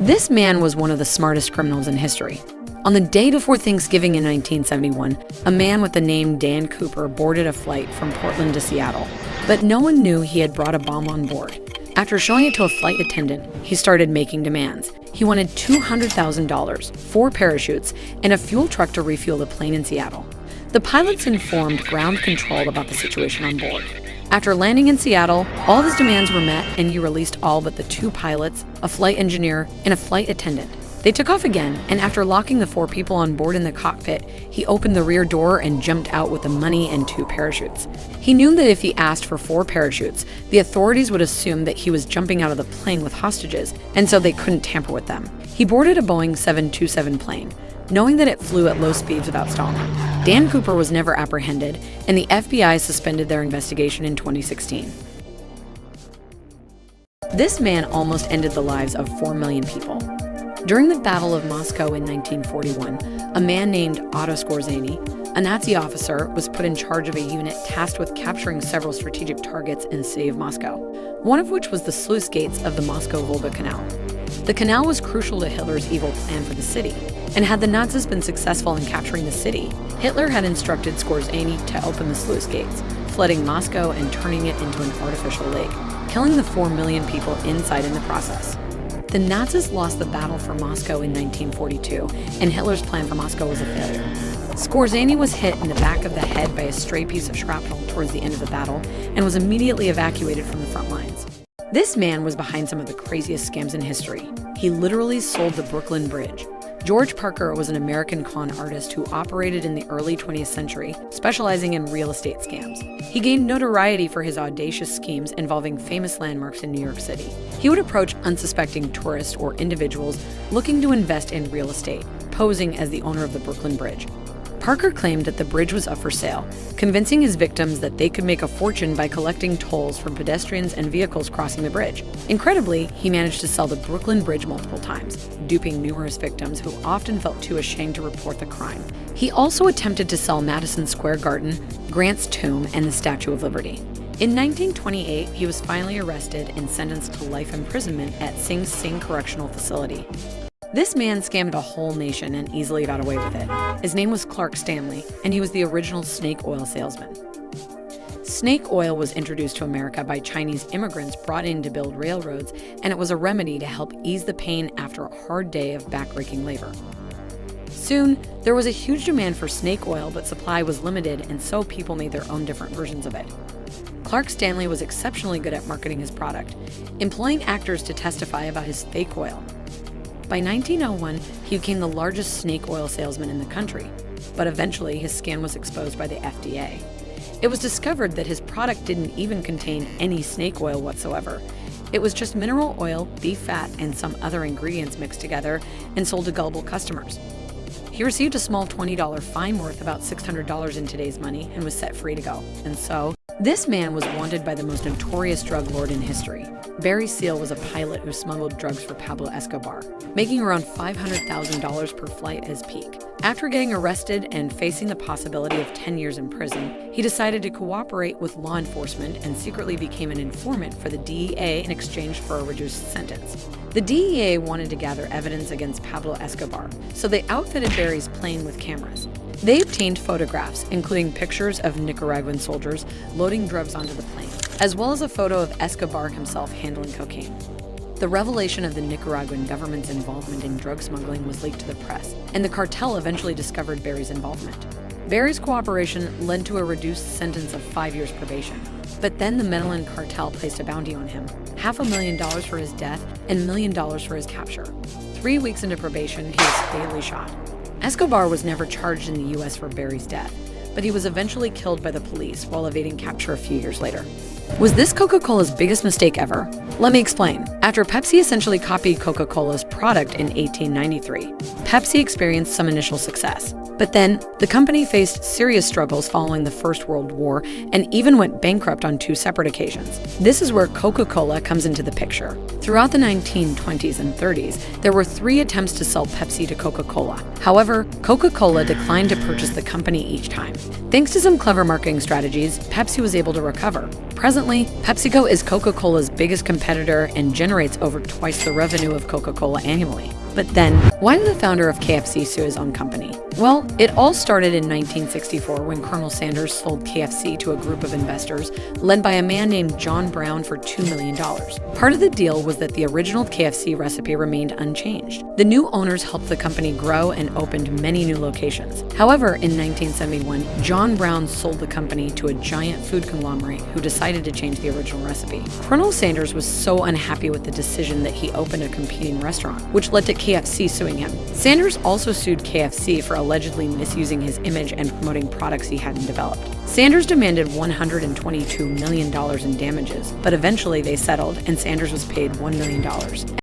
This man was one of the smartest criminals in history. On the day before Thanksgiving in 1971, a man with the name D.B Cooper boarded a flight from Portland to Seattle, but no one knew he had brought a bomb on board. After showing it to a flight attendant, he started making demands. He wanted $200,000, 4 parachutes, and a fuel truck to refuel the plane in Seattle. The pilots informed ground control about the situation on board. After landing in Seattle, all his demands were met and he released all but the 2 pilots, a flight engineer, and a flight attendant. They took off again, and after locking the 4 people on board in the cockpit, he opened the rear door and jumped out with the money and 2 parachutes. He knew that if he asked for 4 parachutes, the authorities would assume that he was jumping out of the plane with hostages, and so they couldn't tamper with them. He boarded a Boeing 727 plane, knowing that it flew at low speeds without stalling. D.B Cooper was never apprehended, and the FBI suspended their investigation in 2016. This man almost ended the lives of 4 million people. During the Battle of Moscow in 1941, a man named Otto Skorzeny, a Nazi officer, was put in charge of a unit tasked with capturing several strategic targets in the city of Moscow, one of which was the sluice gates of the Moscow-Volga Canal. The canal was crucial to Hitler's evil plan for the city, and had the Nazis been successful in capturing the city, Hitler had instructed Skorzeny to open the sluice gates, flooding Moscow and turning it into an artificial lake, killing the 4 million people inside in the process. The Nazis lost the battle for Moscow in 1942, and Hitler's plan for Moscow was a failure. Skorzeny was hit in the back of the head by a stray piece of shrapnel towards the end of the battle and was immediately evacuated from the front lines. This man was behind some of the craziest scams in history. He literally sold the Brooklyn Bridge. George Parker was an American con artist who operated in the early 20th century, specializing in real estate scams. He gained notoriety for his audacious schemes involving famous landmarks in New York City. He would approach unsuspecting tourists or individuals looking to invest in real estate, posing as the owner of the Brooklyn Bridge. Parker claimed that the bridge was up for sale, convincing his victims that they could make a fortune by collecting tolls from pedestrians and vehicles crossing the bridge. Incredibly, he managed to sell the Brooklyn Bridge multiple times, duping numerous victims who often felt too ashamed to report the crime. He also attempted to sell Madison Square Garden, Grant's tomb, and the Statue of Liberty. In 1928, he was finally arrested and sentenced to life imprisonment at Sing Sing Correctional Facility. This man scammed a whole nation and easily got away with it. His name was Clark Stanley, and he was the original snake oil salesman. Snake oil was introduced to America by Chinese immigrants brought in to build railroads, and it was a remedy to help ease the pain after a hard day of backbreaking labor. Soon, there was a huge demand for snake oil, but supply was limited, and so people made their own different versions of it. Clark Stanley was exceptionally good at marketing his product, employing actors to testify about his fake oil. By 1901, he became the largest snake oil salesman in the country, but eventually his scam was exposed by the FDA. It was discovered that his product didn't even contain any snake oil whatsoever. It was just mineral oil, beef fat, and some other ingredients mixed together and sold to gullible customers. He received a small $20 fine worth about $600 in today's money and was set free to go. And so, this man was wanted by the most notorious drug lord in history. Barry Seal was a pilot who smuggled drugs for Pablo Escobar, making around $500,000 per flight as peak. After getting arrested and facing the possibility of 10 years in prison, he decided to cooperate with law enforcement and secretly became an informant for the DEA in exchange for a reduced sentence. The DEA wanted to gather evidence against Pablo Escobar, so they outfitted Barry's plane with cameras. They obtained photographs, including pictures of Nicaraguan soldiers loading drugs onto the plane, as well as a photo of Escobar himself handling cocaine. The revelation of the Nicaraguan government's involvement in drug smuggling was leaked to the press, and the cartel eventually discovered Barry's involvement. Barry's cooperation led to a reduced sentence of 5 years probation. But then the Medellin cartel placed a bounty on him, $500,000 for his death and $1 million for his capture. 3 weeks into probation, he was fatally shot. Escobar was never charged in the U.S. for Barry's death, but he was eventually killed by the police while evading capture a few years later. Was this Coca-Cola's biggest mistake ever? Let me explain. After Pepsi essentially copied Coca-Cola's product in 1893, Pepsi experienced some initial success. But then, the company faced serious struggles following the First World War and even went bankrupt on 2 separate occasions. This is where Coca-Cola comes into the picture. Throughout the 1920s and 30s, there were 3 attempts to sell Pepsi to Coca-Cola. However, Coca-Cola declined to purchase the company each time. Thanks to some clever marketing strategies, Pepsi was able to recover. Presently, PepsiCo is Coca-Cola's biggest competitor and generates over twice the revenue of Coca-Cola annually. But then, why did the founder of KFC sue his own company? Well, it all started in 1964 when Colonel Sanders sold KFC to a group of investors led by a man named John Brown for $2 million. Part of the deal was that the original KFC recipe remained unchanged. The new owners helped the company grow and opened many new locations. However, in 1971, John Brown sold the company to a giant food conglomerate who decided to change the original recipe. Colonel Sanders was so unhappy with the decision that he opened a competing restaurant, which led to KFC suing him. Sanders also sued KFC for allegedly misusing his image and promoting products he hadn't developed. Sanders demanded $122 million in damages, but eventually they settled and Sanders was paid $1 million.